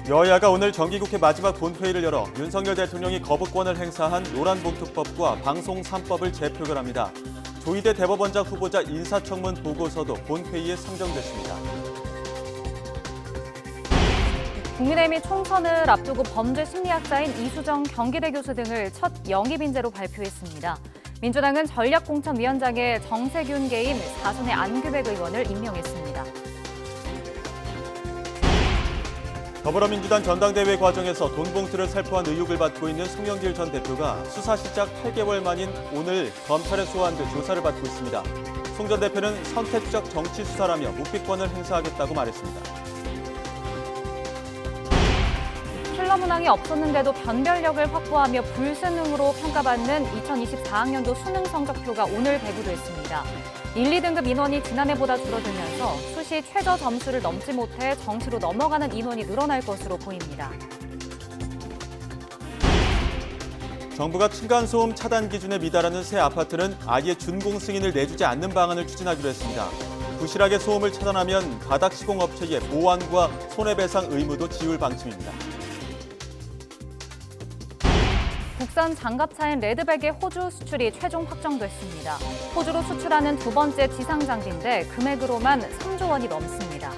여야가 오늘 정기국회 마지막 본회의를 열어 윤석열 대통령이 거부권을 행사한 노란봉투법과 방송 3법을 재표결합니다. 조희대 대법원장 후보자 인사청문 보고서도 본회의에 상정됐습니다. 국민의힘이 총선을 앞두고 범죄 심리학자인 이수정 경기대 교수 등을 첫 영입 인재로 발표했습니다. 민주당은 전략공천위원장에 정세균 개인 사선의 안규백 의원을 임명했습니다. 더불어민주당 전당대회 과정에서 돈봉투를 살포한 의혹을 받고 있는 송영길 전 대표가 수사 시작 8개월 만인 오늘 검찰에 소환돼 조사를 받고 있습니다. 송 전 대표는 선택적 정치 수사라며 묵비권을 행사하겠다고 말했습니다. 킬러 문항이 없었는데도 변별력을 확보하며 불수능으로 평가받는 2024학년도 수능 성적표가 오늘 배부됐습니다. 1, 2등급 인원이 지난해보다 줄어들면서 수시 최저 점수를 넘지 못해 정시로 넘어가는 인원이 늘어날 것으로 보입니다. 정부가 층간소음 차단 기준에 미달하는 새 아파트는 아예 준공 승인을 내주지 않는 방안을 추진하기로 했습니다. 부실하게 소음을 차단하면 바닥 시공업체의 보완과 손해배상 의무도 지울 방침입니다. 국산 장갑차인 레드백의 호주 수출이 최종 확정됐습니다. 호주로 수출하는 두 번째 지상 장비인데 금액으로만 3조 원이 넘습니다.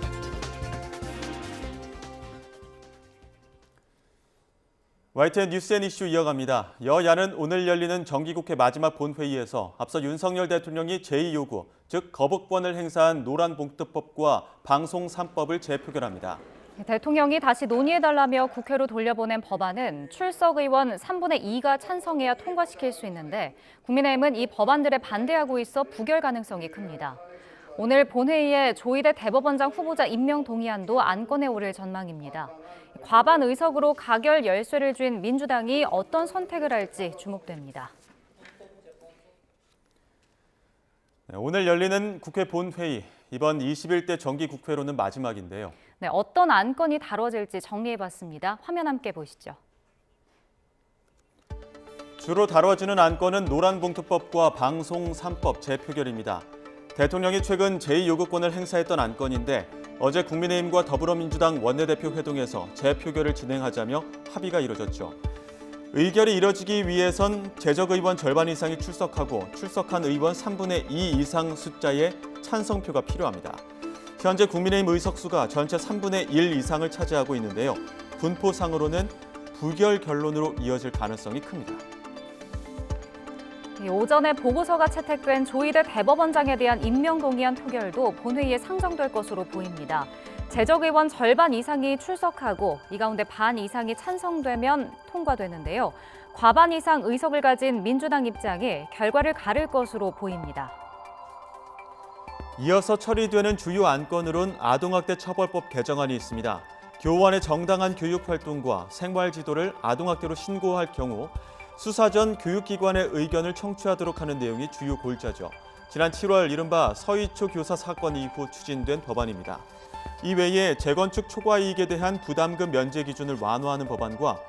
YTN 뉴스앤 이슈 이어갑니다. 여야는 오늘 열리는 정기국회 마지막 본회의에서 앞서 윤석열 대통령이 제2요구, 즉 거부권을 행사한 노란봉투법과 방송 3법을 재표결합니다. 대통령이 다시 논의해달라며 국회로 돌려보낸 법안은 출석 의원 3분의 2가 찬성해야 통과시킬 수 있는데 국민의힘은 이 법안들에 반대하고 있어 부결 가능성이 큽니다. 오늘 본회의에 조희대 대법원장 후보자 임명 동의안도 안건에 오를 전망입니다. 과반 의석으로 가결 열쇠를 쥔 민주당이 어떤 선택을 할지 주목됩니다. 오늘 열리는 국회 본회의, 이번 21대 정기국회로는 마지막인데요. 네, 어떤 안건이 다뤄질지 정리해봤습니다. 화면 함께 보시죠. 주로 다뤄지는 안건은 노란봉투법과 방송 3법 재표결입니다. 대통령이 최근 제2요구권을 행사했던 안건인데 어제 국민의힘과 더불어민주당 원내대표 회동에서 재표결을 진행하자며 합의가 이뤄졌죠. 의결이 이뤄지기 위해선 재적 의원 절반 이상이 출석하고 출석한 의원 3분의 2 이상 숫자의 찬성표가 필요합니다. 현재 국민의힘 의석수가 전체 3분의 1 이상을 차지하고 있는데요. 분포상으로는 부결 결론으로 이어질 가능성이 큽니다. 오전에 보고서가 채택된 조희대 대법원장에 대한 임명 동의안 표결도 본회의에 상정될 것으로 보입니다. 재적 의원 절반 이상이 출석하고 이 가운데 반 이상이 찬성되면 통과되는데요. 과반 이상 의석을 가진 민주당 입장이 결과를 가를 것으로 보입니다. 이어서 처리되는 주요 안건으론 아동학대 처벌법 개정안이 있습니다. 교원의 정당한 교육 활동과 생활 지도를 아동학대로 신고할 경우 수사 전 교육기관의 의견을 청취하도록 하는 내용이 주요 골자죠. 지난 7월 이른바 서희초 교사 사건 이후 추진된 법안입니다. 이외에 재건축 초과이익에 대한 부담금 면제 기준을 완화하는 법안과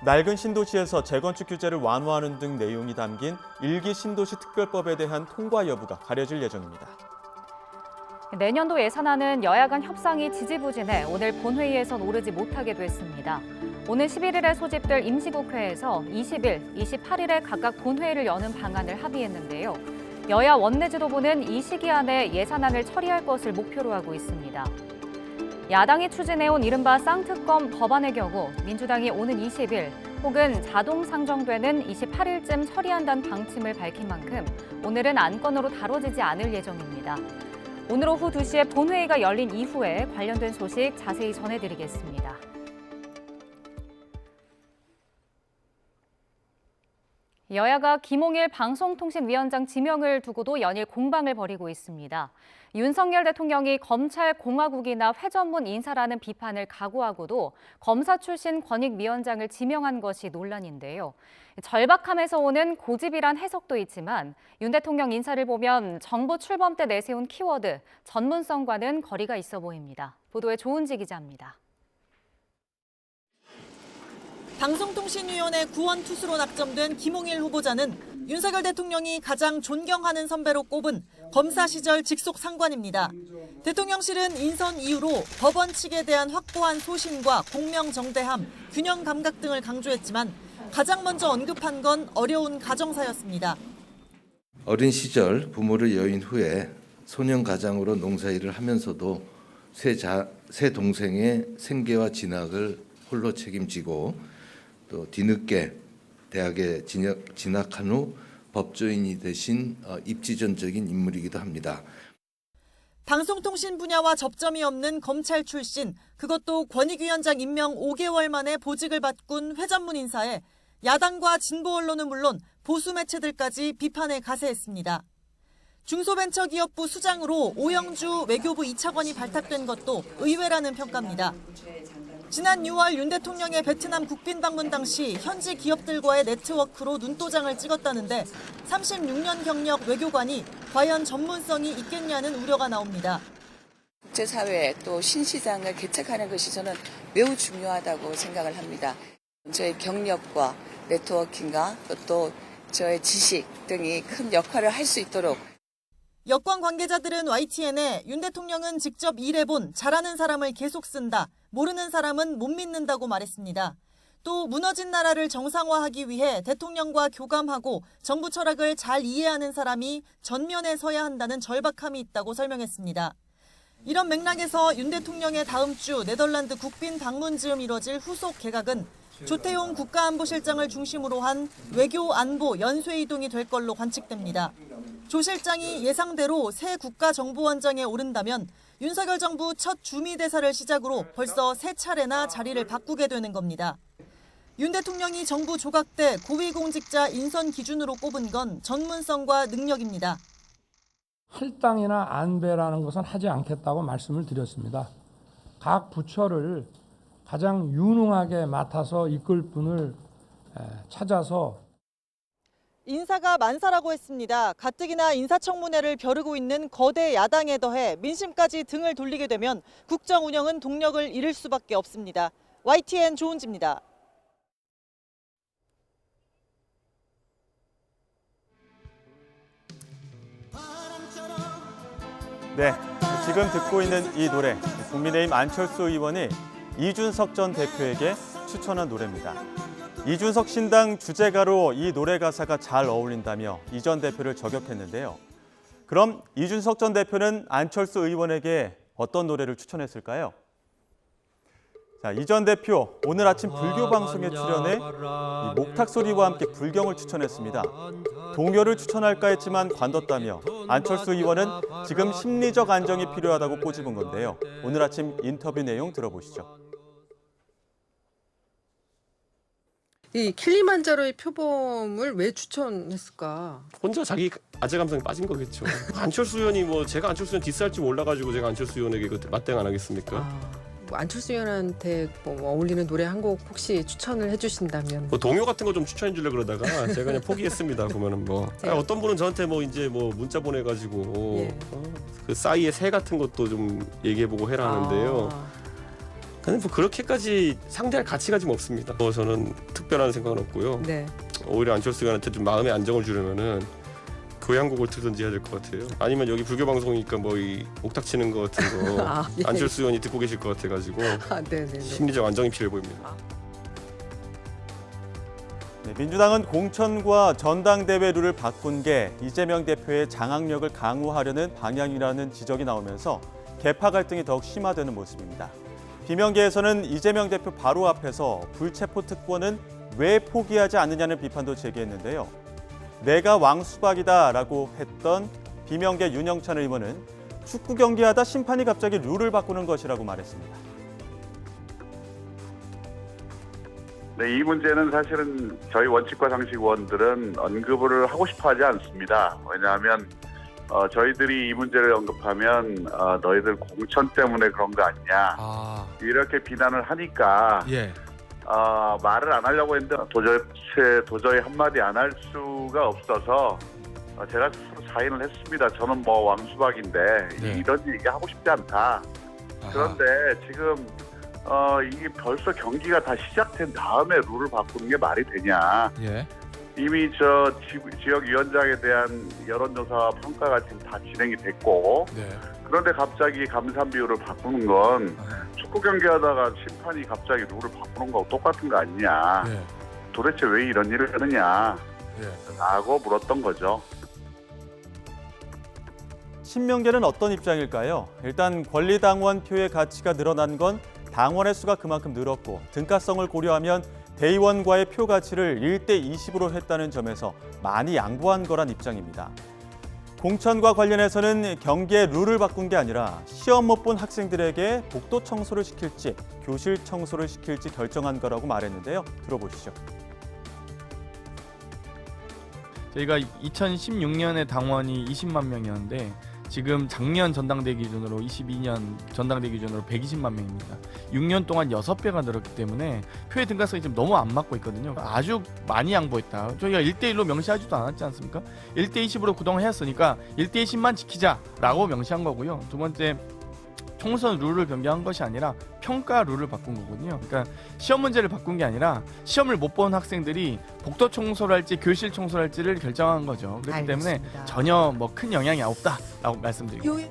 낡은 신도시에서 재건축 규제를 완화하는 등 내용이 담긴 1기 신도시 특별법에 대한 통과 여부가 가려질 예정입니다. 내년도 예산안은 여야 간 협상이 지지부진해 오늘 본회의에선 오르지 못하게 됐습니다. 오늘 11일에 소집될 임시국회에서 20일, 28일에 각각 본회의를 여는 방안을 합의했는데요. 여야 원내지도부는 이 시기 안에 예산안을 처리할 것을 목표로 하고 있습니다. 야당이 추진해온 이른바 쌍특검 법안의 경우 민주당이 오는 20일 혹은 자동 상정되는 28일쯤 처리한다는 방침을 밝힌 만큼 오늘은 안건으로 다뤄지지 않을 예정입니다. 오늘 오후 2시에 본회의가 열린 이후에 관련된 소식 자세히 전해드리겠습니다. 여야가 김홍일 방송통신위원장 지명을 두고도 연일 공방을 벌이고 있습니다. 윤석열 대통령이 검찰 공화국이나 회전문 인사라는 비판을 각오하고도 검사 출신 권익위원장을 지명한 것이 논란인데요. 절박함에서 오는 고집이란 해석도 있지만 윤 대통령 인사를 보면 정부 출범 때 내세운 키워드, 전문성과는 거리가 있어 보입니다. 보도에 조은지 기자입니다. 방송통신위원회 구원투수로 낙점된 김홍일 후보자는 윤석열 대통령이 가장 존경하는 선배로 꼽은 검사 시절 직속 상관입니다. 대통령실은 인선 이후로 법원 측에 대한 확고한 소신과 공명정대함, 균형 감각 등을 강조했지만 가장 먼저 언급한 건 어려운 가정사였습니다. 어린 시절 부모를 여인 후에 소년 가장으로 농사일을 하면서도 세 동생의 생계와 진학을 홀로 책임지고 또 뒤늦게 대학에 진학한 후 법조인이 되신 입지전적인 인물이기도 합니다. 방송통신 분야와 접점이 없는 검찰 출신, 그것도 권익위원장 임명 5개월 만에 보직을 바꾼 회전문 인사에 야당과 진보 언론은 물론 보수 매체들까지 비판에 가세했습니다. 중소벤처기업부 수장으로 오영주 외교부 2차관이 발탁된 것도 의외라는 평가입니다. 지난 6월 윤 대통령의 베트남 국빈 방문 당시 현지 기업들과의 네트워크로 눈도장을 찍었다는데 36년 경력 외교관이 과연 전문성이 있겠냐는 우려가 나옵니다. 국제사회 또 신시장을 개척하는 것이 저는 매우 중요하다고 생각을 합니다. 저의 경력과 네트워킹과 또 저의 지식 등이 큰 역할을 할 수 있도록. 여권 관계자들은 YTN에 윤 대통령은 직접 일해본 잘하는 사람을 계속 쓴다. 모르는 사람은 못 믿는다고 말했습니다. 또 무너진 나라를 정상화하기 위해 대통령과 교감하고 정부 철학을 잘 이해하는 사람이 전면에 서야 한다는 절박함이 있다고 설명했습니다. 이런 맥락에서 윤 대통령의 다음 주 네덜란드 국빈 방문 즈음 이뤄질 후속 개각은 조태용 국가안보실장을 중심으로 한 외교안보 연쇄 이동이 될 걸로 관측됩니다. 조 실장이 예상대로 새 국가정보원장에 오른다면 윤석열 정부 첫 주미대사를 시작으로 벌써 3차례나 자리를 바꾸게 되는 겁니다. 윤 대통령이 정부 조각 때 고위공직자 인선 기준으로 꼽은 건 전문성과 능력입니다. 할당이나 안배라는 것은 하지 않겠다고 말씀을 드렸습니다. 각 부처를 가장 유능하게 맡아서 이끌 분을 찾아서 인사가 만사라고 했습니다. 가뜩이나 인사청문회를 벼르고 있는 거대 야당에 더해 민심까지 등을 돌리게 되면 국정 운영은 동력을 잃을 수밖에 없습니다. YTN 조은지입니다. 네, 지금 듣고 있는 이 노래, 국민의힘 안철수 의원이 이준석 전 대표에게 추천한 노래입니다. 이준석 신당 주제가로 이 노래 가사가 잘 어울린다며 이 전 대표를 저격했는데요. 그럼 이준석 전 대표는 안철수 의원에게 어떤 노래를 추천했을까요? 자, 이 전 대표 오늘 아침 불교 방송에 출연해 이 목탁 소리와 함께 불경을 추천했습니다. 동요를 추천할까 했지만 관뒀다며 안철수 의원은 지금 심리적 안정이 필요하다고 꼬집은 건데요. 오늘 아침 인터뷰 내용 들어보시죠. 이 킬리만자로의 표범을 왜 추천했을까? 혼자 자기 아재 감성에 빠진 거겠죠. 안철수 의원이 뭐 제가 안철수 의원 디스할지 몰라가지고 제가 안철수 의원에게 그 맞대응 안 하겠습니까? 뭐 안철수 의원한테 뭐 어울리는 노래 한 곡 혹시 추천을 해주신다면? 뭐 동요 같은 거 좀 추천해 주려 그러다가 제가 그냥 포기했습니다. 보면은 뭐 어떤 분은 저한테 뭐 이제 뭐 문자 보내가지고 그 싸이의 새 같은 것도 좀 얘기해보고 해라 하는데요. 근데 뭐 그렇게까지 상대할 가치가 좀 없습니다. 저는 특별한 생각은 없고요. 네. 오히려 안철수 의원한테 좀 마음의 안정을 주려면은 교향곡을 틀든지 해야 될 것 같아요. 아니면 여기 불교 방송이니까 뭐 이 옥탁 치는 거 같은 거 예. 안철수 의원이 듣고 계실 것 같아가지고 네네네. 심리적 안정이 필요해 보입니다. 네, 민주당은 공천과 전당대회 룰을 바꾼 게 이재명 대표의 장악력을 강화하려는 방향이라는 지적이 나오면서 계파 갈등이 더욱 심화되는 모습입니다. 비명계에서는 이재명 대표 바로 앞에서 불체포 특권은 왜 포기하지 않느냐는 비판도 제기했는데요. 내가 왕수박이다라고 했던 비명계 윤영찬 의원은 축구 경기하다 심판이 갑자기 룰을 바꾸는 것이라고 말했습니다. 네, 이 문제는 사실은 저희 원칙과 상식 의원들은 언급을 하고 싶어하지 않습니다. 왜냐하면 저희들이 이 문제를 언급하면 너희들 공천 때문에 그런 거 아니냐 이렇게 비난을 하니까 말을 안 하려고 했는데 도저히 한마디 안 할 수가 없어서 제가 스스로 사인을 했습니다. 저는 뭐 왕수박인데 이런 얘기 하고 싶지 않다. 그런데 지금 이게 벌써 경기가 다 시작된 다음에 룰을 바꾸는 게 말이 되냐. 이미 지역위원장에 대한 여론조사 평가가 지금 다 진행이 됐고 그런데 갑자기 감산 비율을 바꾸는 건 축구 경기하다가 심판이 갑자기 룰을 바꾸는 거하고 똑같은 거 아니냐. 도대체 왜 이런 일을 하느냐 라고 물었던 거죠. 친명계는 어떤 입장일까요? 일단 권리당원 표의 가치가 늘어난 건 당원의 수가 그만큼 늘었고 등가성을 고려하면 대의원과의 표 가치를 1대20으로 했다는 점에서 많이 양보한 거란 입장입니다. 공천과 관련해서는 경기의 룰을 바꾼 게 아니라 시험 못 본 학생들에게 복도 청소를 시킬지 교실 청소를 시킬지 결정한 거라고 말했는데요. 들어보시죠. 저희가 2016년에 당원이 20만 명이었는데 지금 작년 전당대 기준으로 22년 전당대 기준으로 120만 명입니다. 6년 동안 6배가 늘었기 때문에 표의 등가성이 지금 너무 안 맞고 있거든요. 아주 많이 양보했다. 저희가 1대1로 명시하지도 않았지 않습니까? 1대20으로 그동안 했으니까 1대20만 지키자라고 명시한 거고요. 두 번째, 총선 룰을 변경한 것이 아니라 평가 룰을 바꾼 거거든요. 그러니까 시험 문제를 바꾼 게 아니라 시험을 못 본 학생들이 복도 청소를 할지 교실 청소를 할지를 결정한 거죠. 그렇기 때문에 전혀 뭐 큰 영향이 없다라고 말씀드립니다.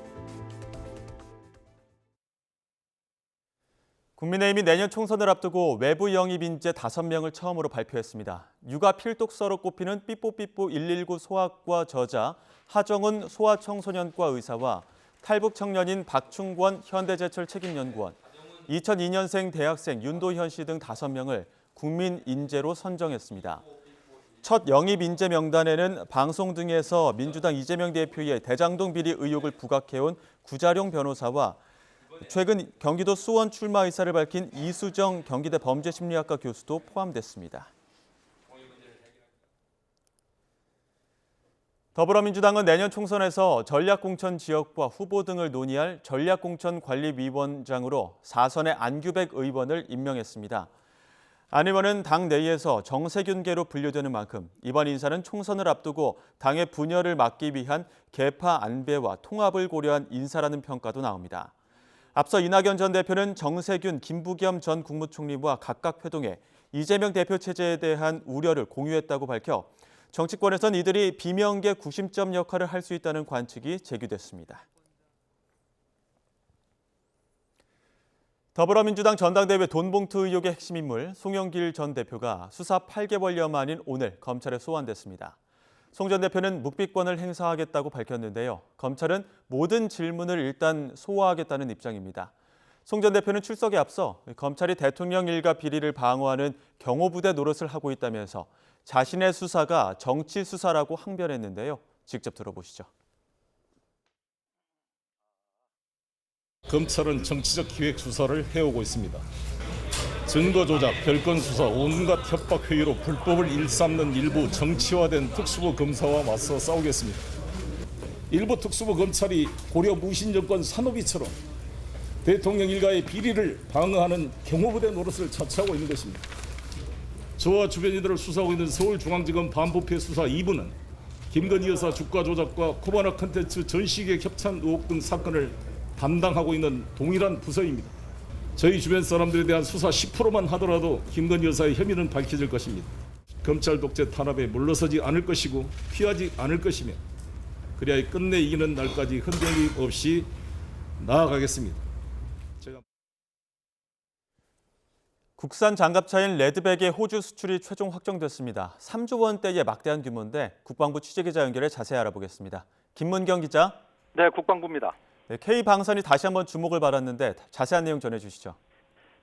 국민의힘이 내년 총선을 앞두고 외부 영입 인재 5명을 처음으로 발표했습니다. 육아 필독서로 꼽히는 삐뽀삐뽀 119 소아과 저자 하정은 소아청소년과 의사와 탈북 청년인 박충권 현대제철 책임연구원, 2002년생 대학생 윤도현 씨 등 5명을 국민 인재로 선정했습니다. 첫 영입 인재 명단에는 방송 등에서 민주당 이재명 대표의 대장동 비리 의혹을 부각해온 구자룡 변호사와 최근 경기도 수원 출마 의사를 밝힌 이수정 경기대 범죄심리학과 교수도 포함됐습니다. 더불어민주당은 내년 총선에서 전략공천 지역과 후보 등을 논의할 전략공천관리위원장으로 4선의 안규백 의원을 임명했습니다. 안 의원은 당 내에서 정세균계로 분류되는 만큼 이번 인사는 총선을 앞두고 당의 분열을 막기 위한 계파 안배와 통합을 고려한 인사라는 평가도 나옵니다. 앞서 이낙연 전 대표는 정세균, 김부겸 전 국무총리와 각각 회동해 이재명 대표 체제에 대한 우려를 공유했다고 밝혀 정치권에선 이들이 비명계 구심점 역할을 할 수 있다는 관측이 제기됐습니다. 더불어민주당 전당대회 돈봉투 의혹의 핵심 인물 송영길 전 대표가 수사 8개월여 만인 오늘 검찰에 소환됐습니다. 송 전 대표는 묵비권을 행사하겠다고 밝혔는데요. 검찰은 모든 질문을 일단 소화하겠다는 입장입니다. 송 전 대표는 출석에 앞서 검찰이 대통령 일가 비리를 방어하는 경호부대 노릇을 하고 있다면서 자신의 수사가 정치 수사라고 항변했는데요. 직접 들어보시죠. 검찰은 정치적 기획 수사를 해오고 있습니다. 증거 조작, 별건 수사, 온갖 협박 회의로 불법을 일삼는 일부 정치화된 특수부 검사와 맞서 싸우겠습니다. 일부 특수부 검찰이 고려 무신 정권 산호비처럼 대통령 일가의 비리를 방어하는 경호부대 노릇을 자처하고 있는 것입니다. 저와 주변인들을 수사하고 있는 서울중앙지검 반부패 수사 2부는 김건희 여사 주가 조작과 코바나 콘텐츠 전시계 협찬 의혹 등 사건을 담당하고 있는 동일한 부서입니다. 저희 주변 사람들에 대한 수사 10%만 하더라도 김건희 여사의 혐의는 밝혀질 것입니다. 검찰 독재 탄압에 물러서지 않을 것이고 피하지 않을 것이며 그래야 끝내 이기는 날까지 흔들림 없이 나아가겠습니다. 국산 장갑차인 레드백의 호주 수출이 최종 확정됐습니다. 3조 원대의 막대한 규모인데 국방부 취재기자 연결해 자세히 알아보겠습니다. 김문경 기자. 네, 국방부입니다. K방산이 다시 한번 주목을 받았는데 자세한 내용 전해주시죠.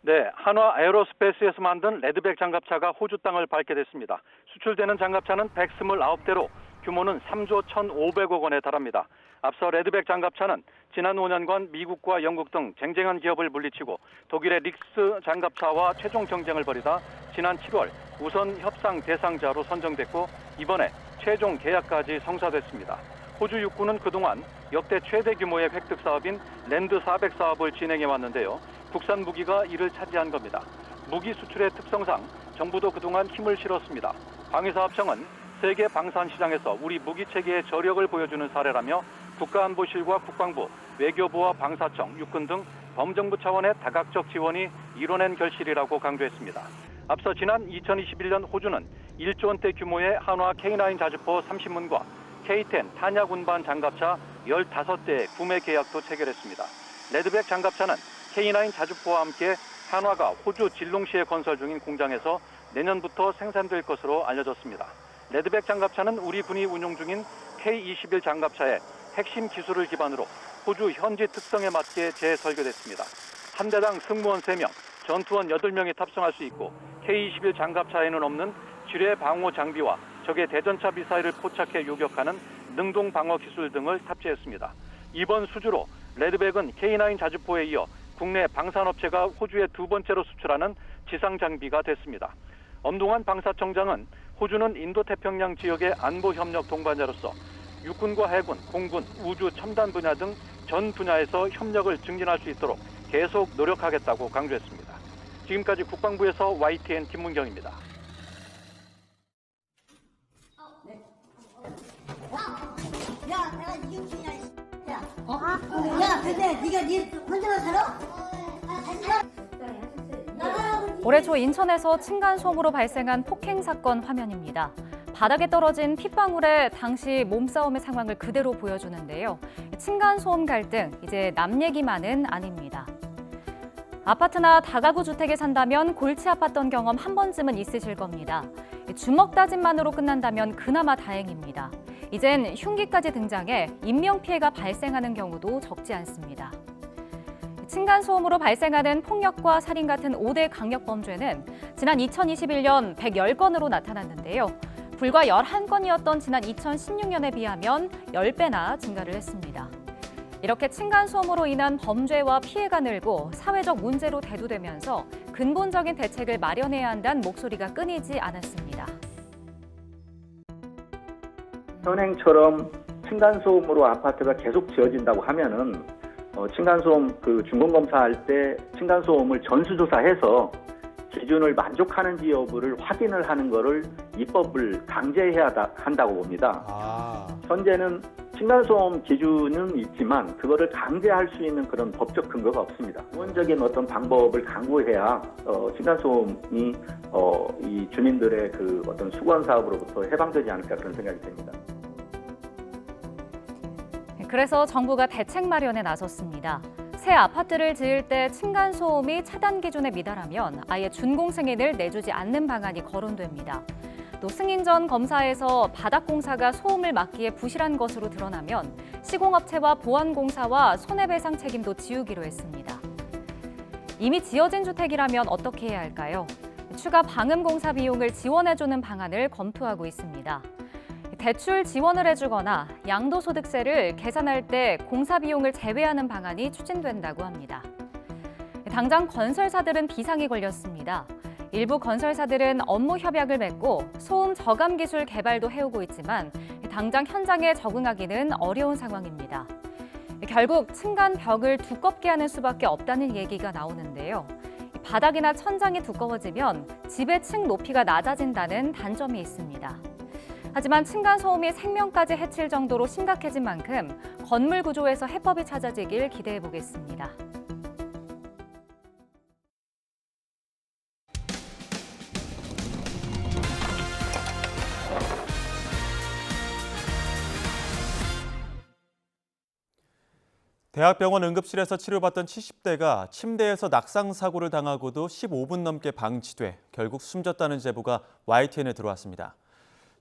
네, 한화 에어로스페이스에서 만든 레드백 장갑차가 호주 땅을 밟게 됐습니다. 수출되는 장갑차는 129대로 규모는 3조 1,500억 원에 달합니다. 앞서 레드백 장갑차는 지난 5년간 미국과 영국 등 쟁쟁한 기업을 물리치고 독일의 릭스 장갑차와 최종 경쟁을 벌이다 지난 7월 우선 협상 대상자로 선정됐고 이번에 최종 계약까지 성사됐습니다. 호주 육군은 그동안 역대 최대 규모의 획득 사업인 랜드 400 사업을 진행해 왔는데요. 국산 무기가 이를 차지한 겁니다. 무기 수출의 특성상 정부도 그동안 힘을 실었습니다. 방위사업청은 세계 방산 시장에서 우리 무기 체계의 저력을 보여주는 사례라며 국가안보실과 국방부, 외교부와 방사청, 육군 등 범정부 차원의 다각적 지원이 이뤄낸 결실이라고 강조했습니다. 앞서 지난 2021년 호주는 1조 원대 규모의 한화 K9 자주포 30문과 K10 탄약 운반 장갑차 15대의 구매 계약도 체결했습니다. 레드백 장갑차는 K9 자주포와 함께 한화가 호주 질롱시에 건설 중인 공장에서 내년부터 생산될 것으로 알려졌습니다. 레드백 장갑차는 우리 군이 운용 중인 K21 장갑차의 핵심 기술을 기반으로 호주 현지 특성에 맞게 재설계됐습니다. 한 대당 승무원 3명, 전투원 8명이 탑승할 수 있고 K21 장갑차에는 없는 지뢰 방호 장비와 적의 대전차 미사일을 포착해 요격하는 능동 방어 기술 등을 탑재했습니다. 이번 수주로 레드백은 K9 자주포에 이어 국내 방산업체가 호주에 2번째로 수출하는 지상 장비가 됐습니다. 엄동환 방사청장은 호주는 인도태평양 지역의 안보 협력 동반자로서 육군과 해군, 공군, 우주 첨단 분야 등 전 분야에서 협력을 증진할 수 있도록 계속 노력하겠다고 강조했습니다. 지금까지 국방부에서 YTN 김문경입니다. 야, 내가 이게 무슨 야, 야, 근데 네가 네 혼자만 살아? 올해 초 인천에서 층간소음으로 발생한 폭행 사건 화면입니다. 바닥에 떨어진 핏방울에 당시 몸싸움의 상황을 그대로 보여주는데요. 층간소음 갈등, 이제 남 얘기만은 아닙니다. 아파트나 다가구 주택에 산다면 골치 아팠던 경험 한 번쯤은 있으실 겁니다. 주먹 다짐만으로 끝난다면 그나마 다행입니다. 이젠 흉기까지 등장해 인명피해가 발생하는 경우도 적지 않습니다. 층간소음으로 발생하는 폭력과 살인 같은 5대 강력범죄는 지난 2021년 110건으로 나타났는데요. 불과 11건이었던 지난 2016년에 비하면 10배나 증가를 했습니다. 이렇게 층간소음으로 인한 범죄와 피해가 늘고 사회적 문제로 대두되면서 근본적인 대책을 마련해야 한다는 목소리가 끊이지 않았습니다. 현행처럼 층간소음으로 아파트가 계속 지어진다고 하면은 층간소음 준공검사할 때 층간소음을 전수조사해서 기준을 만족하는지 여부를 확인을 하는 것을 입법을 강제해야 한다고 봅니다. 현재는 층간소음 기준은 있지만 그거를 강제할 수 있는 그런 법적 근거가 없습니다. 기본적인 어떤 방법을 강구해야 층간소음이 이 주민들의 그 어떤 수건 사업으로부터 해방되지 않을까 그런 생각이 듭니다. 그래서 정부가 대책 마련에 나섰습니다. 새 아파트를 지을 때 층간소음이 차단 기준에 미달하면 아예 준공승인을 내주지 않는 방안이 거론됩니다. 또 승인 전 검사에서 바닥공사가 소음을 막기에 부실한 것으로 드러나면 시공업체와 보안공사와 손해배상 책임도 지우기로 했습니다. 이미 지어진 주택이라면 어떻게 해야 할까요? 추가 방음공사 비용을 지원해주는 방안을 검토하고 있습니다. 대출 지원을 해주거나 양도소득세를 계산할 때 공사 비용을 제외하는 방안이 추진된다고 합니다. 당장 건설사들은 비상이 걸렸습니다. 일부 건설사들은 업무 협약을 맺고 소음 저감 기술 개발도 해오고 있지만 당장 현장에 적응하기는 어려운 상황입니다. 결국 층간 벽을 두껍게 하는 수밖에 없다는 얘기가 나오는데요. 바닥이나 천장이 두꺼워지면 집의 층 높이가 낮아진다는 단점이 있습니다. 하지만 층간소음이 생명까지 해칠 정도로 심각해진 만큼 건물 구조에서 해법이 찾아지길 기대해 보겠습니다. 대학병원 응급실에서 치료받던 70대가 침대에서 낙상 사고를 당하고도 15분 넘게 방치돼 결국 숨졌다는 제보가 YTN에 들어왔습니다.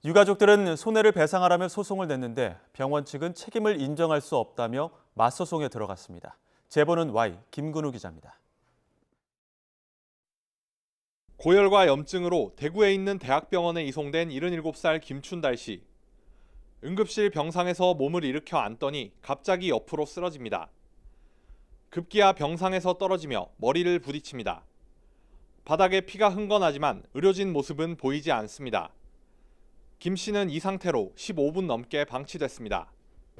유가족들은 손해를 배상하라며 소송을 냈는데 병원 측은 책임을 인정할 수 없다며 맞소송에 들어갔습니다. 제보는 Y 김근우 기자입니다. 고열과 염증으로 대구에 있는 대학병원에 이송된 77살 김춘달 씨. 응급실 병상에서 몸을 일으켜 앉더니 갑자기 옆으로 쓰러집니다. 급기야 병상에서 떨어지며 머리를 부딪힙니다. 바닥에 피가 흥건하지만 의료진 모습은 보이지 않습니다. 김 씨는 이 상태로 15분 넘게 방치됐습니다.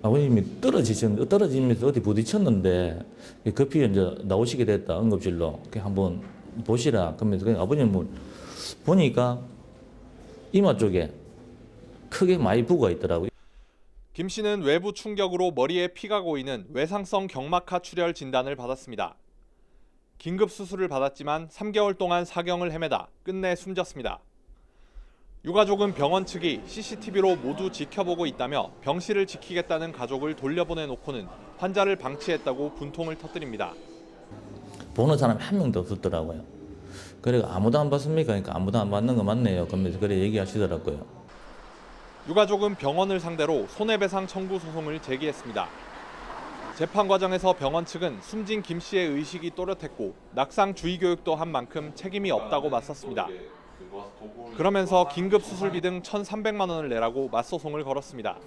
아버님이 떨어지면서 어디 부딪혔는데 급히 이제 나오시게 됐다 응급실로. 한번 보시라. 그러면서 아버님은 보니까 이마 쪽에 크게 많이 부어가 있더라고요. 김 씨는 외부 충격으로 머리에 피가 고이는 외상성 경막하 출혈 진단을 받았습니다. 긴급 수술을 받았지만 3개월 동안 사경을 헤매다 끝내 숨졌습니다. 유가족은 병원 측이 CCTV로 모두 지켜보고 있다며 병실을 지키겠다는 가족을 돌려보내놓고는 환자를 방치했다고 분통을 터뜨립니다. 보는 사람이 한 명도 없었더라고요. 그래서 아무도 안 봤습니까? 그러니까 아무도 안 봤는 거 맞네요. 그러면서 그래 얘기하시더라고요. 유가족은 병원을 상대로 손해배상 청구 소송을 제기했습니다. 재판 과정에서 병원 측은 숨진 김 씨의 의식이 또렷했고 낙상 주의 교육도 한 만큼 책임이 없다고 맞섰습니다. 그러면서 긴급 수술비 등 1,300만 원을 내라고 맞소송을 걸었습니다.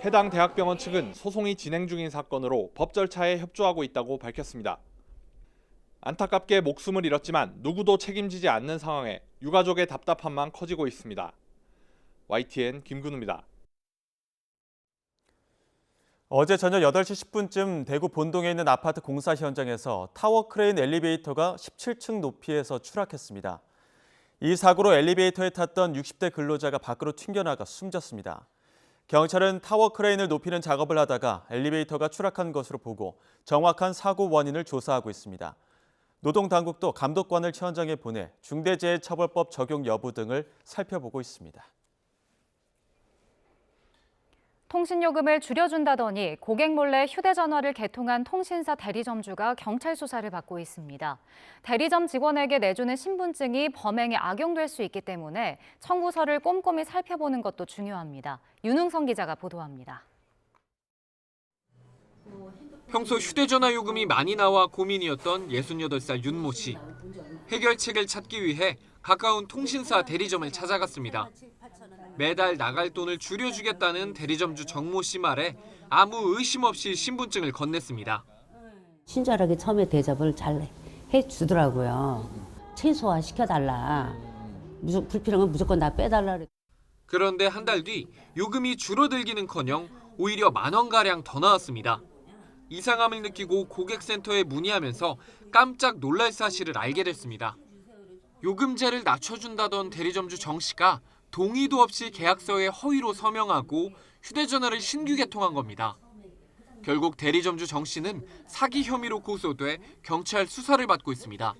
해당 대학병원 측은 소송이 진행 중인 사건으로 법 절차에 협조하고 있다고 밝혔습니다. 안타깝게 목숨을 잃었지만 누구도 책임지지 않는 상황에 유가족의 답답함만 커지고 있습니다. YTN 김근우입니다. 어제 저녁 8시 10분쯤 대구 본동에 있는 아파트 공사 현장에서 타워 크레인 엘리베이터가 17층 높이에서 추락했습니다. 이 사고로 엘리베이터에 탔던 60대 근로자가 밖으로 튕겨나가 숨졌습니다. 경찰은 타워 크레인을 높이는 작업을 하다가 엘리베이터가 추락한 것으로 보고 정확한 사고 원인을 조사하고 있습니다. 노동당국도 감독관을 현장에 보내 중대재해처벌법 적용 여부 등을 살펴보고 있습니다. 통신요금을 줄여준다더니 고객 몰래 휴대전화를 개통한 통신사 대리점주가 경찰 수사를 받고 있습니다. 대리점 직원에게 내주는 신분증이 범행에 악용될 수 있기 때문에 청구서를 꼼꼼히 살펴보는 것도 중요합니다. 윤웅성 기자가 보도합니다. 평소 휴대전화 요금이 많이 나와 고민이었던 68살 윤모 씨. 해결책을 찾기 위해 가까운 통신사 대리점을 찾아갔습니다. 매달 나갈 돈을 줄여주겠다는 대리점주 정모 씨 말에 아무 의심 없이 신분증을 건넸습니다. 친절하게 처음에 대접을 잘 해주더라고요. 최소화 시켜달라. 불필요한 건 무조건 다 빼달라. 그런데 한 달 뒤 요금이 줄어들기는커녕 오히려 10,000원가량 더 나왔습니다. 이상함을 느끼고 고객센터에 문의하면서 깜짝 놀랄 사실을 알게 됐습니다. 요금제를 낮춰준다던 대리점주 정 씨가 동의도 없이 계약서에 허위로 서명하고 휴대전화를 신규 개통한 겁니다. 결국 대리점주 정 씨는 사기 혐의로 고소돼 경찰 수사를 받고 있습니다.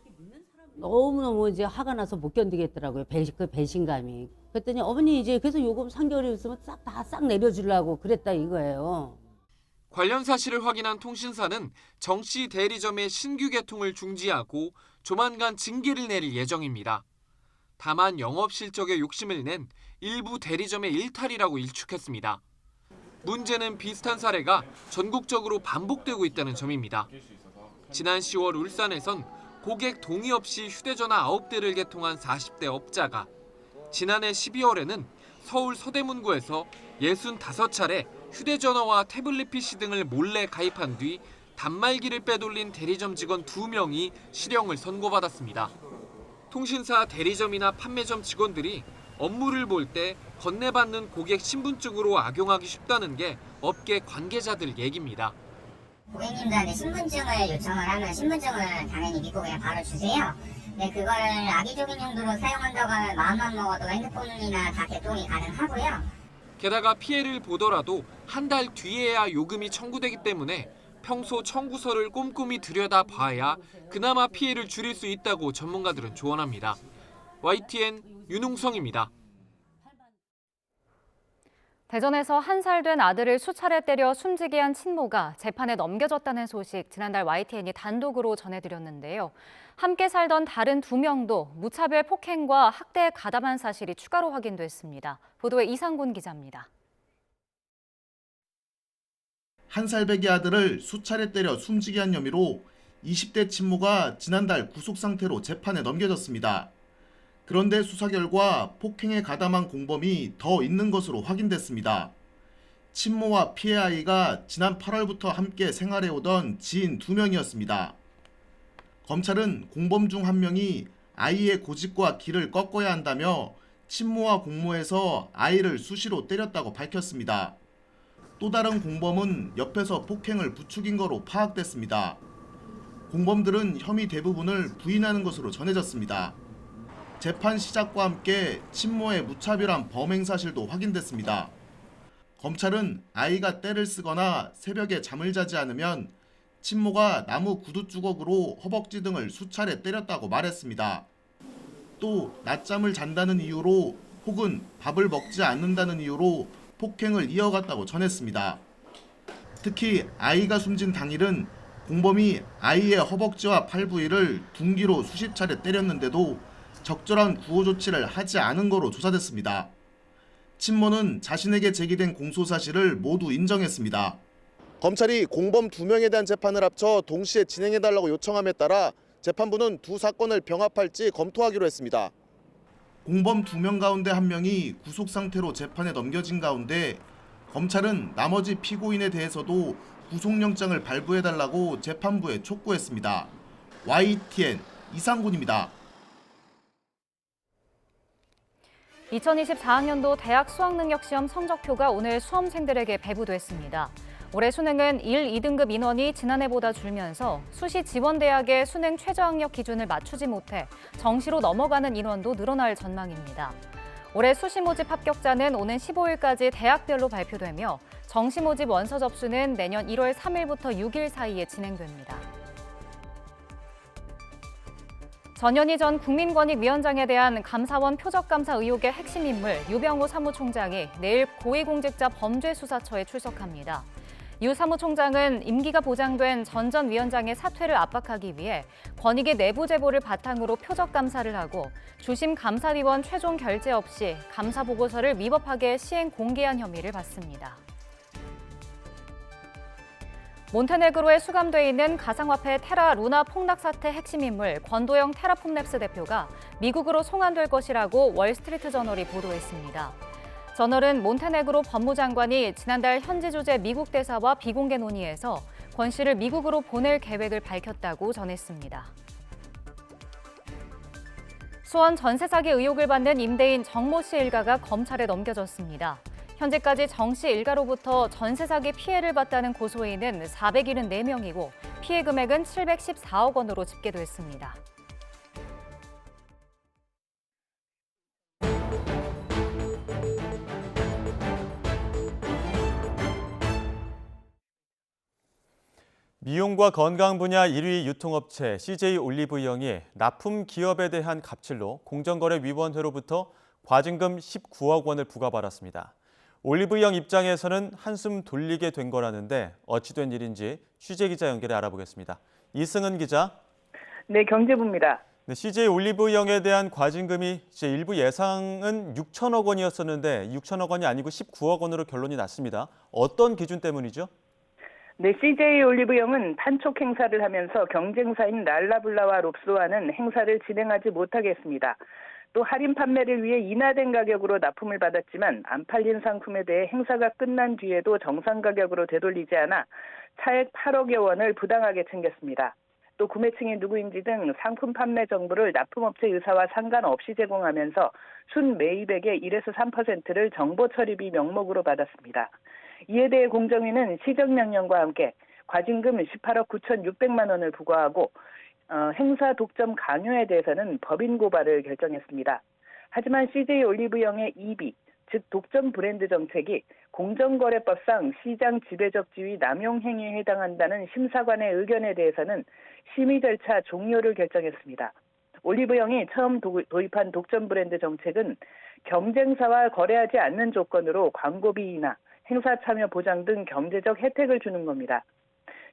너무너무 이제 화가 나서 못 견디겠더라고요. 그 배신감이. 그랬더니 어머니 이제 계속 요금 3개월이 있으면 싹 내려주려고 그랬다 이거예요. 관련 사실을 확인한 통신사는 정 씨 대리점의 신규 개통을 중지하고 조만간 징계를 내릴 예정입니다. 다만 영업 실적에 욕심을 낸 일부 대리점의 일탈이라고 일축했습니다. 문제는 비슷한 사례가 전국적으로 반복되고 있다는 점입니다. 지난 10월 울산에선 고객 동의 없이 휴대전화 9대를 개통한 40대 업자가 지난해 12월에는 서울 서대문구에서 65차례 휴대전화와 태블릿 PC 등을 몰래 가입한 뒤 단말기를 빼돌린 대리점 직원 2명이 실형을 선고받았습니다. 통신사 대리점이나 판매점 직원들이 업무를 볼 때 건네받는 고객 신분증으로 악용하기 쉽다는 게 업계 관계자들 얘기입니다. 고객님들한테 신분증을 요청을 하면 신분증을 당연히 믿고 그냥 바로 주세요. 근데 그거를 악의적인 용도로 사용한다고 하면 마음만 먹어도 핸드폰이나 다 개통이 가능하고요. 게다가 피해를 보더라도 한 달 뒤에야 요금이 청구되기 때문에 평소 청구서를 꼼꼼히 들여다봐야 그나마 피해를 줄일 수 있다고 전문가들은 조언합니다. YTN 윤웅성입니다. 대전에서 1살 된 아들을 수차례 때려 숨지게 한 친모가 재판에 넘겨졌다는 소식 지난달 YTN이 단독으로 전해드렸는데요. 함께 살던 다른 2명도 무차별 폭행과 학대에 가담한 사실이 추가로 확인됐습니다. 보도에 이상곤 기자입니다. 1살배기 아들을 수차례 때려 숨지게 한 혐의로 20대 친모가 지난달 구속 상태로 재판에 넘겨졌습니다. 그런데 수사 결과 폭행에 가담한 공범이 더 있는 것으로 확인됐습니다. 친모와 피해 아이가 지난 8월부터 함께 생활해오던 지인 2명이었습니다. 검찰은 공범 중 1명이 아이의 고집과 기를 꺾어야 한다며 친모와 공모해서 아이를 수시로 때렸다고 밝혔습니다. 또 다른 공범은 옆에서 폭행을 부추긴 거로 파악됐습니다. 공범들은 혐의 대부분을 부인하는 것으로 전해졌습니다. 재판 시작과 함께 친모의 무차별한 범행 사실도 확인됐습니다. 검찰은 아이가 떼를 쓰거나 새벽에 잠을 자지 않으면 친모가 나무 구두 주걱으로 허벅지 등을 수차례 때렸다고 말했습니다. 또 낮잠을 잔다는 이유로 혹은 밥을 먹지 않는다는 이유로 폭행을 이어갔다고 전했습니다. 특히 아이가 숨진 당일은 공범이 아이의 허벅지와 팔 부위를 둔기로 수십 차례 때렸는데도 적절한 구호 조치를 하지 않은 거로 조사됐습니다. 친모는 자신에게 제기된 공소 사실을 모두 인정했습니다. 검찰이 공범 2명에 대한 재판을 합쳐 동시에 진행해달라고 요청함에 따라 재판부는 두 사건을 병합할지 검토하기로 했습니다. 공범 2명 가운데 1명이 구속 상태로 재판에 넘겨진 가운데 검찰은 나머지 피고인에 대해서도 구속영장을 발부해달라고 재판부에 촉구했습니다. YTN 이상군입니다. 2024학년도 대학 수학능력시험 성적표가 오늘 수험생들에게 배부됐습니다. 올해 수능은 1, 2등급 인원이 지난해보다 줄면서 수시 지원대학의 수능 최저학력 기준을 맞추지 못해 정시로 넘어가는 인원도 늘어날 전망입니다. 올해 수시 모집 합격자는 오는 15일까지 대학별로 발표되며 정시 모집 원서 접수는 내년 1월 3일부터 6일 사이에 진행됩니다. 전현희 전 국민권익위원장에 대한 감사원 표적감사 의혹의 핵심 인물 유병호 사무총장이 내일 고위공직자 범죄수사처에 출석합니다. 유 사무총장은 임기가 보장된 전 위원장의 사퇴를 압박하기 위해 권익위 내부 제보를 바탕으로 표적감사를 하고 주심 감사위원 최종 결재 없이 감사 보고서를 위법하게 시행 공개한 혐의를 받습니다. 몬테네그로에 수감돼 있는 가상화폐 테라 루나 폭락 사태 핵심 인물 권도영 테라폼랩스 대표가 미국으로 송환될 것이라고 월스트리트저널이 보도했습니다. 저널은 몬테네그로 법무장관이 지난달 현지 주재 미국 대사와 비공개 논의에서 권 씨를 미국으로 보낼 계획을 밝혔다고 전했습니다. 수원 전세 사기 의혹을 받는 임대인 정모 씨 일가가 검찰에 넘겨졌습니다. 현재까지 정 씨 일가로부터 전세 사기 피해를 봤다는 고소인은 474명이고 피해 금액은 714억 원으로 집계됐습니다. 미용과 건강 분야 1위 유통업체 CJ 올리브영이 납품 기업에 대한 갑질로 공정거래위원회로부터 과징금 19억 원을 부과받았습니다. 올리브영 입장에서는 한숨 돌리게 된 거라는데 어찌 된 일인지 취재 기자 연결해 알아보겠습니다. 이승은 기자. 네, 경제부입니다. 네, CJ 올리브영에 대한 과징금이 일부 예상은 6천억 원이었었는데 6천억 원이 아니고 19억 원으로 결론이 났습니다. 어떤 기준 때문이죠? 네, CJ 올리브영은 판촉 행사를 하면서 경쟁사인 랄라블라와 롭스와는 행사를 진행하지 못하게 했습니다. 또 할인 판매를 위해 인하된 가격으로 납품을 받았지만 안 팔린 상품에 대해 행사가 끝난 뒤에도 정상 가격으로 되돌리지 않아 차액 8억여 원을 부당하게 챙겼습니다. 또 구매층이 누구인지 등 상품 판매 정보를 납품업체 의사와 상관없이 제공하면서 순 매입액의 1에서 3%를 정보 처리비 명목으로 받았습니다. 이에 대해 공정위는 시정명령과 함께 과징금 18억 9,600만 원을 부과하고 행사 독점 강요에 대해서는 법인 고발을 결정했습니다. 하지만 CJ 올리브영의 EB, 즉 독점 브랜드 정책이 공정거래법상 시장 지배적 지위 남용 행위에 해당한다는 심사관의 의견에 대해서는 심의 절차 종료를 결정했습니다. 올리브영이 처음 도입한 독점 브랜드 정책은 경쟁사와 거래하지 않는 조건으로 광고비 인하, 행사 참여 보장 등 경제적 혜택을 주는 겁니다.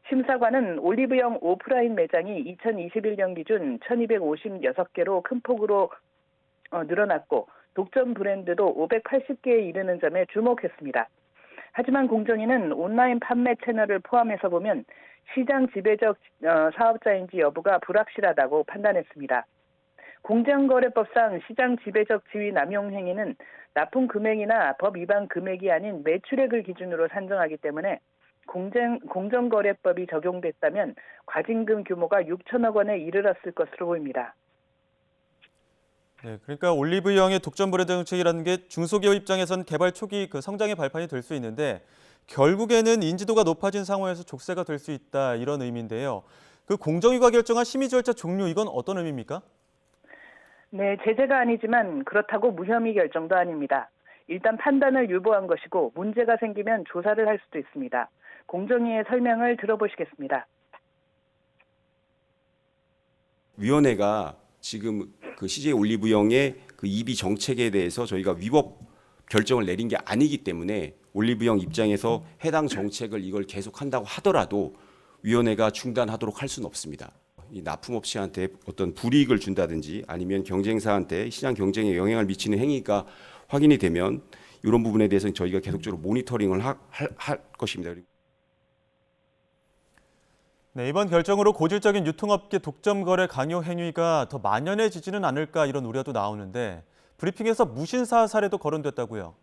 심사관은 올리브영 오프라인 매장이 2021년 기준 1,256개로 큰 폭으로 늘어났고 독점 브랜드도 580개에 이르는 점에 주목했습니다. 하지만 공정위는 온라인 판매 채널을 포함해서 보면 시장 지배적 사업자인지 여부가 불확실하다고 판단했습니다. 공정거래법상 시장 지배적 지위 남용 행위는 납품 금액이나 법 위반 금액이 아닌 매출액을 기준으로 산정하기 때문에 공정거래법이 적용됐다면 과징금 규모가 6천억 원에 이르렀을 것으로 보입니다. 네, 그러니까 올리브영의 독점 브랜드 정책이라는 게 중소기업 입장에선 개발 초기 성장의 발판이 될 수 있는데 결국에는 인지도가 높아진 상황에서 족쇄가 될 수 있다 이런 의미인데요. 그 공정위가 결정한 심의 절차 종료 이건 어떤 의미입니까? 네, 제재가 아니지만 그렇다고 무혐의 결정도 아닙니다. 일단 판단을 유보한 것이고 문제가 생기면 조사를 할 수도 있습니다. 공정위의 설명을 들어보시겠습니다. 위원회가 지금 그 CJ 올리브영의 그 EB 정책에 대해서 저희가 위법 결정을 내린 게 아니기 때문에 올리브영 입장에서 해당 정책을 이걸 계속한다고 하더라도 위원회가 중단하도록 할 수는 없습니다. 이 납품업체한테 어떤 불이익을 준다든지 아니면 경쟁사한테 시장 경쟁에 영향을 미치는 행위가 확인이 되면 이런 부분에 대해서는 저희가 계속적으로 모니터링을 할 것입니다. 네, 이번 결정으로 고질적인 유통업계 독점 거래 강요 행위가 더 만연해지지는 않을까 이런 우려도 나오는데 브리핑에서 무신사 사례도 거론됐다고요?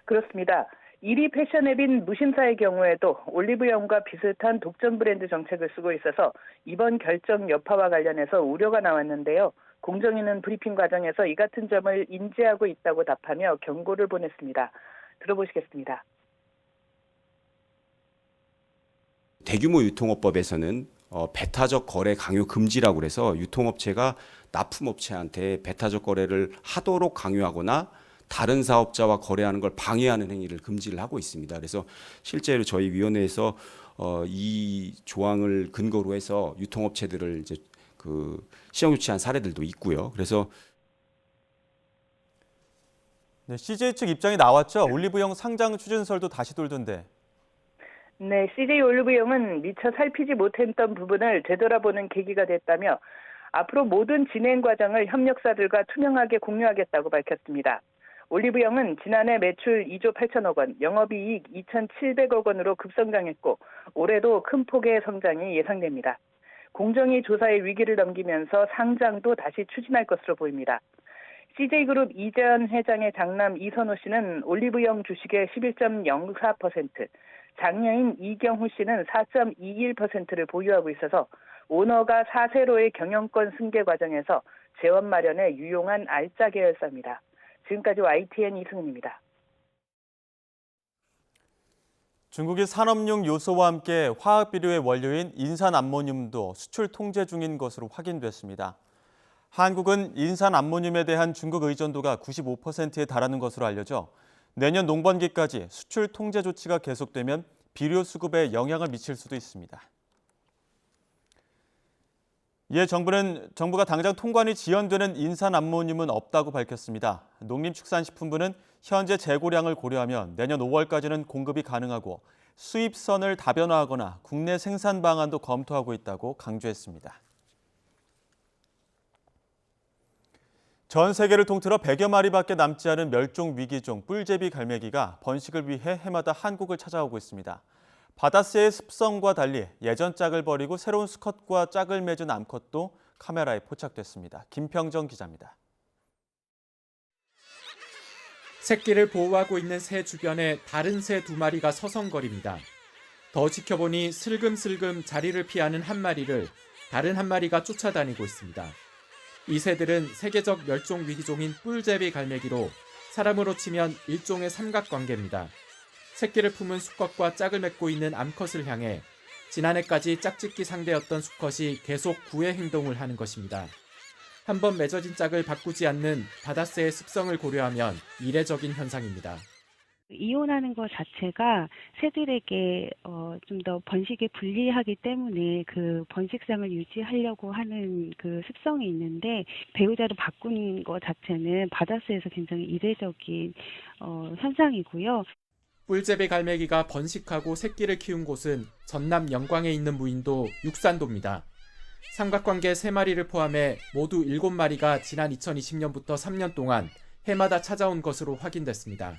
그렇습니다. 1위 패션 앱인 무신사의 경우에도 올리브영과 비슷한 독점 브랜드 정책을 쓰고 있어서 이번 결정 여파와 관련해서 우려가 나왔는데요. 공정위는 브리핑 과정에서 이 같은 점을 인지하고 있다고 답하며 경고를 보냈습니다. 들어보시겠습니다. 대규모 유통업법에서는 배타적 거래 강요 금지라고 해서 유통업체가 납품업체한테 배타적 거래를 하도록 강요하거나 다른 사업자와 거래하는 걸 방해하는 행위를 금지를 하고 있습니다. 그래서 실제로 저희 위원회에서 이 조항을 근거로 해서 유통업체들을 이제 그 시정 조치한 사례들도 있고요. 그래서 네, CJ 측 입장이 나왔죠. 올리브영 상장 추진설도 다시 돌던데. 네, CJ 올리브영은 미처 살피지 못했던 부분을 되돌아보는 계기가 됐다며 앞으로 모든 진행 과정을 협력사들과 투명하게 공유하겠다고 밝혔습니다. 올리브영은 지난해 매출 2조 8천억 원, 영업이익 2,700억 원으로 급성장했고 올해도 큰 폭의 성장이 예상됩니다. 공정위 조사의 위기를 넘기면서 상장도 다시 추진할 것으로 보입니다. CJ그룹 이재현 회장의 장남 이선호 씨는 올리브영 주식의 11.04%, 장녀인 이경후 씨는 4.21%를 보유하고 있어서 오너가 4세로의 경영권 승계 과정에서 재원 마련에 유용한 알짜 계열사입니다. 지금까지 YTN 이승훈입니다. 중국이 산업용 요소와 함께 화학비료의 원료인 인산암모늄도 수출 통제 중인 것으로 확인됐습니다. 한국은 인산암모늄에 대한 중국 의존도가 95%에 달하는 것으로 알려져 내년 농번기까지 수출 통제 조치가 계속되면 비료 수급에 영향을 미칠 수도 있습니다. 이에 정부가 당장 통관이 지연되는 인산암모늄은 없다고 밝혔습니다. 농림축산식품부는 현재 재고량을 고려하면 내년 5월까지는 공급이 가능하고 수입선을 다변화하거나 국내 생산 방안도 검토하고 있다고 강조했습니다. 전 세계를 통틀어 100여 마리밖에 남지 않은 멸종 위기종 뿔제비 갈매기가 번식을 위해 해마다 한국을 찾아오고 있습니다. 바다새의 습성과 달리 예전 짝을 버리고 새로운 수컷과 짝을 맺은 암컷도 카메라에 포착됐습니다. 김평정 기자입니다. 새끼를 보호하고 있는 새 주변에 다른 새 2마리가 서성거립니다. 더 지켜보니 슬금슬금 자리를 피하는 한 마리를 다른 한 마리가 쫓아다니고 있습니다. 이 새들은 세계적 멸종 위기종인 뿔제비 갈매기로 사람으로 치면 일종의 삼각관계입니다. 새끼를 품은 수컷과 짝을 맺고 있는 암컷을 향해 지난해까지 짝짓기 상대였던 수컷이 계속 구애 행동을 하는 것입니다. 한번 맺어진 짝을 바꾸지 않는 바다새의 습성을 고려하면 이례적인 현상입니다. 이혼하는 것 자체가 새들에게 좀 더 번식에 불리하기 때문에 그 번식상을 유지하려고 하는 그 습성이 있는데 배우자로 바꾸는 것 자체는 바다새에서 굉장히 이례적인 현상이고요. 뿔제비 갈매기가 번식하고 새끼를 키운 곳은 전남 영광에 있는 무인도 육산도입니다. 삼각관계 3마리를 포함해 모두 7마리가 지난 2020년부터 3년 동안 해마다 찾아온 것으로 확인됐습니다.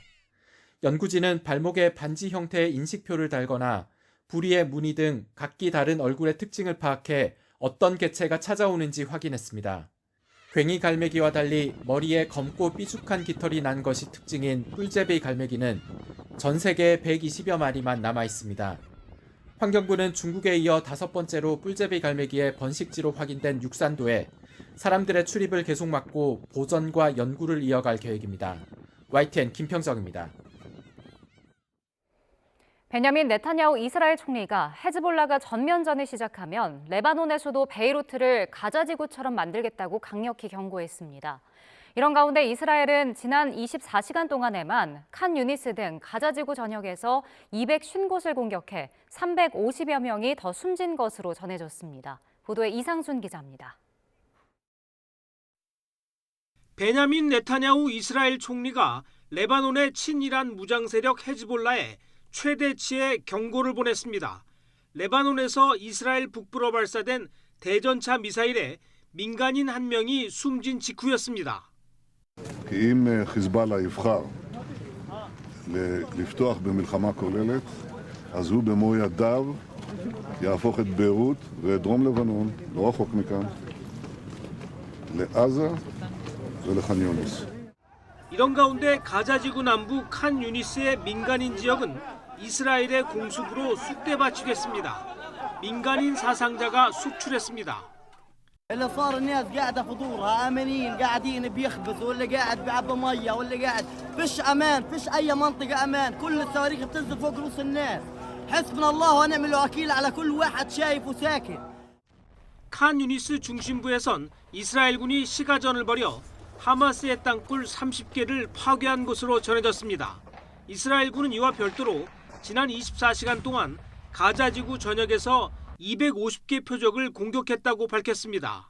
연구진은 발목에 반지 형태의 인식표를 달거나 부리의 무늬 등 각기 다른 얼굴의 특징을 파악해 어떤 개체가 찾아오는지 확인했습니다. 괭이 갈매기와 달리 머리에 검고 삐죽한 깃털이 난 것이 특징인 뿔제비 갈매기는 전 세계에 120여 마리만 남아 있습니다. 환경부는 중국에 이어 5번째로 뿔제비 갈매기의 번식지로 확인된 육산도에 사람들의 출입을 계속 막고 보전과 연구를 이어갈 계획입니다. YTN 김평정입니다. 베냐민 네타냐후 이스라엘 총리가 헤즈볼라가 전면전을 시작하면 레바논의 수도 베이루트를 가자 지구처럼 만들겠다고 강력히 경고했습니다. 이런 가운데 이스라엘은 지난 24시간 동안에만 칸 유니스 등 가자 지구 전역에서 250곳을 공격해 350여 명이 더 숨진 것으로 전해졌습니다. 보도에 이상순 기자입니다. 베냐민 네타냐후 이스라엘 총리가 레바논의 친이란 무장 세력 헤즈볼라에 최대치의 경고를 보냈습니다. 레바논에서 이스라엘 북부로 발사된 대전차 미사일에 민간인 한 명이 숨진 직후였습니다. אם חיזבאללה יבחר לפתוח במלחמה כוללת, אז הוא במו ידיו יהפוך את ביירות ואת דרום לבנון, לא רחוק מכאן, לעזה ולח'אן יונס. 이런 가운데 가자지구 남부 칸 유니스의 민간인 지역은 이스라엘의 공습으로 쑥대밭이 됐습니다. 민간인 사상자가 속출했습니다. اللي صار الناس قاعده في دورها امنين قاعدين بيخبزوا ولا قاعد بعبى ميه ولا قاعد فيش امان فيش اي منطقه امان كل الصواريخ بتنزل فوق رؤوس الناس حسبنا الله ونعم الوكيل على كل واحد شايف وساكن. 칸 유니스 중심부에선 이스라엘군이 시가전을 벌여 하마스의 땅굴 30개를 파괴한 것으로 전해졌습니다. 이스라엘군은 이와 별도로 지난 24시간 동안 가자지구 전역에서 250개 표적을 공격했다고 밝혔습니다.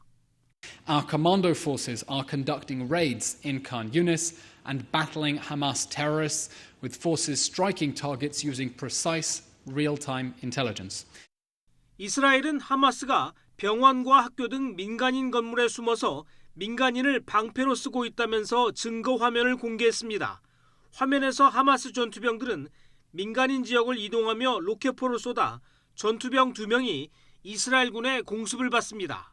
Our commando forces are conducting raids in Khan Yunis and battling Hamas terrorists with forces striking targets using precise real-time intelligence. 이스라엘은 하마스가 병원과 학교 등 민간인 건물에 숨어서 민간인을 방패로 쓰고 있다면서 증거 화면을 공개했습니다. 화면에서 하마스 전투병들은 민간인 지역을 이동하며 로켓포를 쏟아 전투병 2명이 이스라엘군의 공습을 받습니다.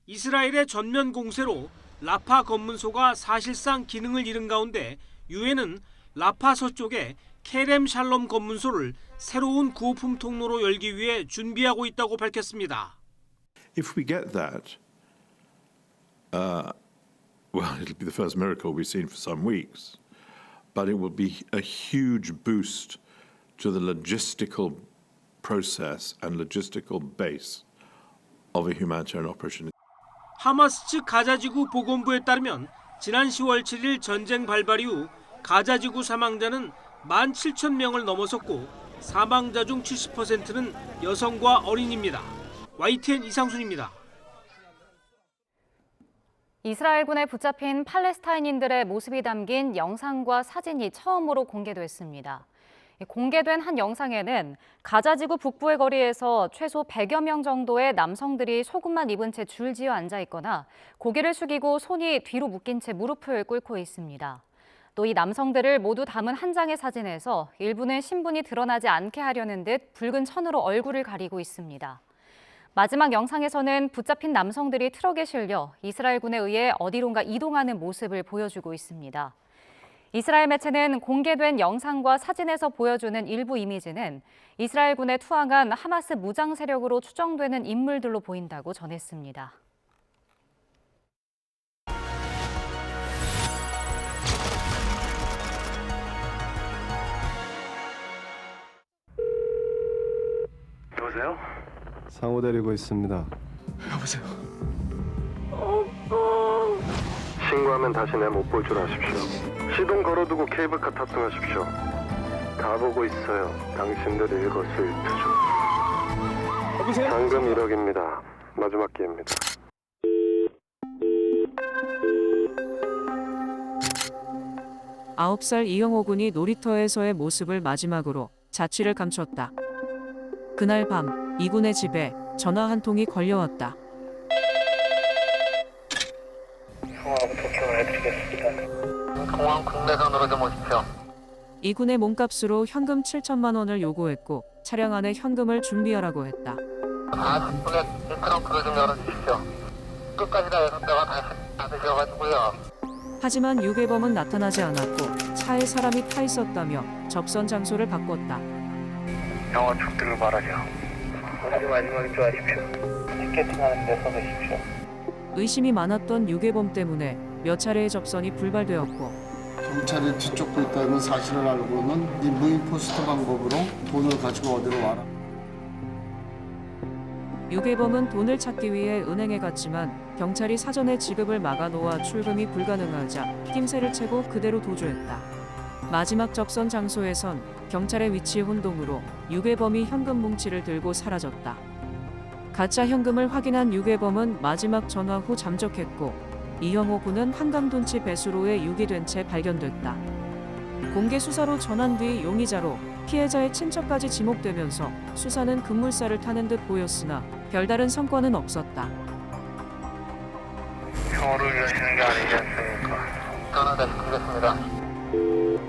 이스라엘의 전면 공세로 라파 검문소가 사실상 기능을 잃은 가운데 유엔은 라파 서쪽에 케렘 샬롬 검문소를 새로운 구호품 통로로 열기 위해 준비하고 있다고 밝혔습니다. If we get that, well, it'll be the first miracle we've seen for some weeks, but it will be a huge boost to the logistical process and logistical base of a humanitarian operation. 하마스 측 가자지구 보건부에 따르면 지난 10월 7일 전쟁 발발 이후 가자지구 사망자는 17,000명을 넘어섰고 사망자 중 70%는 여성과 어린이입니다. YTN 이상순입니다. 이스라엘군에 붙잡힌 팔레스타인인들의 모습이 담긴 영상과 사진이 처음으로 공개됐습니다. 공개된 한 영상에는 가자지구 북부의 거리에서 최소 100여 명 정도의 남성들이 속옷만 입은 채 줄지어 앉아 있거나 고개를 숙이고 손이 뒤로 묶인 채 무릎을 꿇고 있습니다. 또 이 남성들을 모두 담은 한 장의 사진에서 일부는 신분이 드러나지 않게 하려는 듯 붉은 천으로 얼굴을 가리고 있습니다. 마지막 영상에서는 붙잡힌 남성들이 트럭에 실려 이스라엘군에 의해 어디론가 이동하는 모습을 보여주고 있습니다. 이스라엘 매체는 공개된 영상과 사진에서 보여주는 일부 이미지는 이스라엘군에 투항한 하마스 무장 세력으로 추정되는 인물들로 보인다고 전했습니다. 여보세요? 상호 데리고 있습니다. 여보세요? 신고하면 다시 내 못 볼 줄 아십시오. 시동 걸어두고 케이블카 탑승하십시오. 다 보고 있어요. 당신들의 일거수일투족. 상금 1억입니다. 마지막 기회입니다. 아홉 살 이영호 군이 놀이터에서의 모습을 마지막으로 자취를 감췄다. 그날 밤 이 군의 집에 전화 한 통이 걸려왔다. 통화부터 전화해드리겠습니다. 공항 국내선으로 좀 오십시오. 이 군의 몸값으로 현금 7천만 원을 요구했고 차량 안에 현금을 준비하라고 했다. 40분에 트렁크를 좀 열어주십시오. 끝까지 다 열었다가 다시 닫으셔가지고요. 하지만 유괴범은 나타나지 않았고 차에 사람이 타 있었다며 접선 장소를 바꿨다. 영화 촉들을 말하죠. 오늘 마지막인 줄 아십시오. 티켓팅하는 데 서두십시오. 의심이 많았던 유괴범 때문에 몇 차례의 접선이 불발되었고 경찰이 뒤쫓고 있다는 사실을 알고는 네 무인 포스트 방법으로 돈을 가지고 어디로 와라. 유괴범은 돈을 찾기 위해 은행에 갔지만 경찰이 사전에 지급을 막아놓아 출금이 불가능하자 낌새를 채고 그대로 도주했다. 마지막 접선 장소에선 경찰의 위치 혼동으로 유괴범이 현금 뭉치를 들고 사라졌다. 가짜 현금을 확인한 유괴범은 마지막 전화 후 잠적했고 이형호 군은 한강둔치 배수로에 유기된 채 발견됐다. 공개 수사로 전환 뒤 용의자로 피해자의 친척까지 지목되면서 수사는 급물살을 타는 듯 보였으나 별다른 성과는 없었다. 형호를 위하시는 게 아니지 않습니까? 저는 다시 끊겠습니다.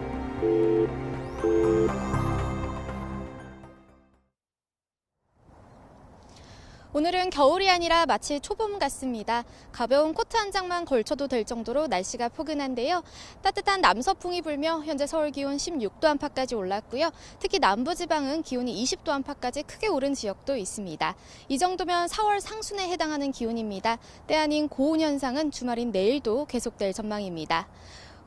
오늘은 겨울이 아니라 마치 초봄 같습니다. 가벼운 코트 한 장만 걸쳐도 될 정도로 날씨가 포근한데요. 따뜻한 남서풍이 불며 현재 서울 기온 16도 안팎까지 올랐고요. 특히 남부지방은 기온이 20도 안팎까지 크게 오른 지역도 있습니다. 이 정도면 4월 상순에 해당하는 기온입니다. 때 아닌 고온 현상은 주말인 내일도 계속될 전망입니다.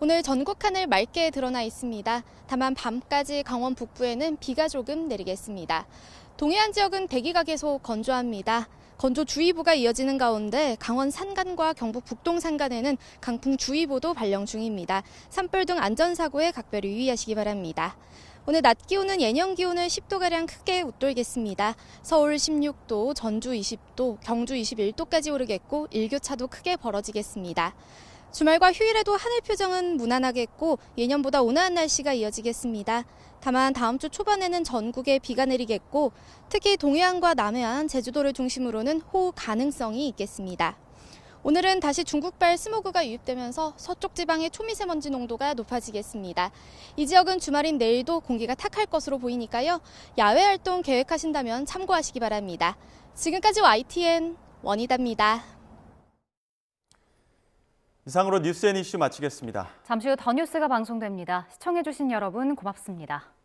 오늘 전국 하늘 맑게 드러나 있습니다. 다만 밤까지 강원 북부에는 비가 조금 내리겠습니다. 동해안 지역은 대기가 계속 건조합니다. 건조주의보가 이어지는 가운데 강원 산간과 경북 북동 산간에는 강풍주의보도 발령 중입니다. 산불 등 안전사고에 각별히 유의하시기 바랍니다. 오늘 낮 기온은 예년 기온을 10도가량 크게 웃돌겠습니다. 서울 16도, 전주 20도, 경주 21도까지 오르겠고 일교차도 크게 벌어지겠습니다. 주말과 휴일에도 하늘 표정은 무난하겠고 예년보다 온화한 날씨가 이어지겠습니다. 다만 다음 주 초반에는 전국에 비가 내리겠고 특히 동해안과 남해안, 제주도를 중심으로는 호우 가능성이 있겠습니다. 오늘은 다시 중국발 스모그가 유입되면서 서쪽 지방의 초미세먼지 농도가 높아지겠습니다. 이 지역은 주말인 내일도 공기가 탁할 것으로 보이니까요. 야외 활동 계획하신다면 참고하시기 바랍니다. 지금까지 YTN 원희다입니다. 이상으로 뉴스앤이슈 마치겠습니다. 잠시 후 더 뉴스가 방송됩니다. 시청해주신 여러분 고맙습니다.